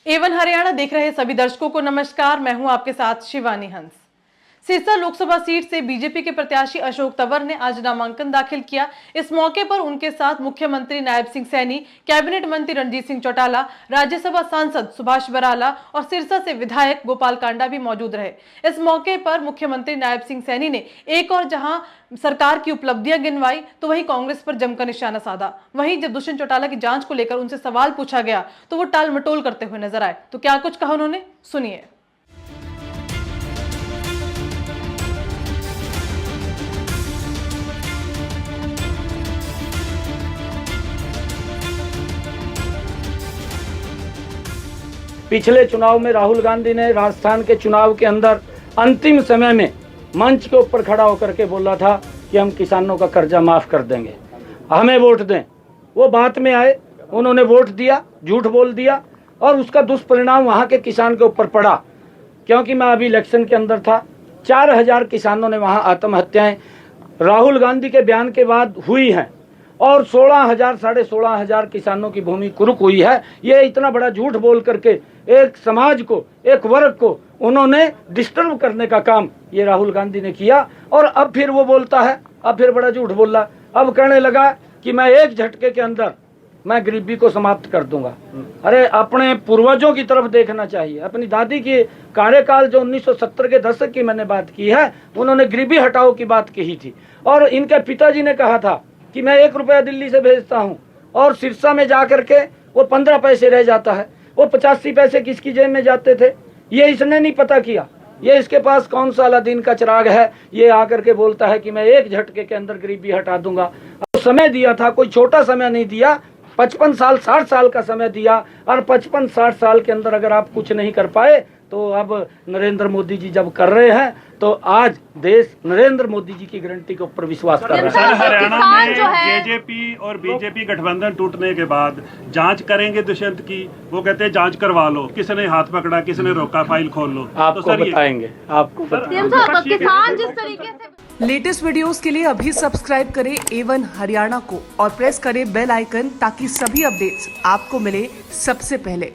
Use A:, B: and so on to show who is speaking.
A: Avon Haryana देख रहे सभी दर्शकों को नमस्कार। मैं हूं आपके साथ शिवानी हंस। सिरसा लोकसभा सीट से बीजेपी के प्रत्याशी अशोक तंवर ने आज नामांकन दाखिल किया। इस मौके पर उनके साथ मुख्यमंत्री नायब सिंह सैनी, कैबिनेट मंत्री रणजीत सिंह चौटाला, राज्यसभा सांसद सुभाष बराला और सिरसा से विधायक गोपाल कांडा भी मौजूद रहे। इस मौके पर मुख्यमंत्री नायब सिंह सैनी ने एक और जहां सरकार की उपलब्धियां गिनवाई तो वहीं कांग्रेस पर जमकर निशाना साधा। वहीं जब दुष्यंत चौटाला की जांच को लेकर उनसे सवाल पूछा गया तो वो टाल मटोल करते हुए नजर आए। तो क्या कुछ कहा उन्होंने, सुनिए।
B: पिछले चुनाव में राहुल गांधी ने राजस्थान के चुनाव के अंदर अंतिम समय में मंच के ऊपर खड़ा होकर के बोला था कि हम किसानों का कर्जा माफ कर देंगे, हमें वोट दें। वो बात में आए, उन्होंने वोट दिया, झूठ बोल दिया और उसका दुष्परिणाम वहाँ के किसान के ऊपर पड़ा। क्योंकि मैं अभी इलेक्शन के अंदर था, 4000 किसानों ने वहाँ आत्महत्याएं राहुल गांधी के बयान के बाद हुई हैं और 16,000 किसानों की भूमि कुरुक हुई है। ये इतना बड़ा झूठ बोल करके एक समाज को, एक वर्ग को उन्होंने डिस्टर्ब करने का काम ये राहुल गांधी ने किया। और अब फिर वो बोलता है, अब फिर बड़ा झूठ बोल रहा, अब कहने लगा कि मैं एक झटके के अंदर मैं गरीबी को समाप्त कर दूंगा। अरे अपने पूर्वजों की तरफ देखना चाहिए। अपनी दादी की कार्यकाल जो 1970 के दशक की मैंने बात की है, उन्होंने गरीबी हटाओ की बात कही थी और इनके पिताजी ने कहा था कि मैं 1 रुपया दिल्ली से भेजता हूँ और सिरसा में जा करके वो 15 पैसे रह जाता है, वो 85 पैसे किसकी जेब में जाते थे, ये इसने नहीं पता किया। ये इसके पास कौन सा अलादीन का चिराग है, ये आकर के बोलता है कि मैं एक झटके के अंदर गरीबी हटा दूंगा। अब समय दिया था, कोई छोटा समय नहीं दिया, 55 साल 60 साल का समय दिया और 55-60 साल के अंदर अगर आप कुछ नहीं कर पाए तो अब नरेंद्र मोदी जी जब कर रहे हैं तो आज देश नरेंद्र मोदी जी की गारंटी के ऊपर विश्वास कर रहा है।
C: सर, हरियाणा में जेजेपी और बीजेपी गठबंधन टूटने के बाद जांच करेंगे दुष्यंत की, वो कहते हैं जांच करवा लो, किसने हाथ पकड़ा, किसने रोका, फाइल खोल लो।
B: आपको तो बताएंगे, आपको
D: किसान जिस तरीके से।
E: लेटेस्ट वीडियोस के लिए अभी सब्सक्राइब करें एवन हरियाणा को और प्रेस करें बेल आइकन ताकि सभी अपडेट्स आपको मिले सबसे पहले।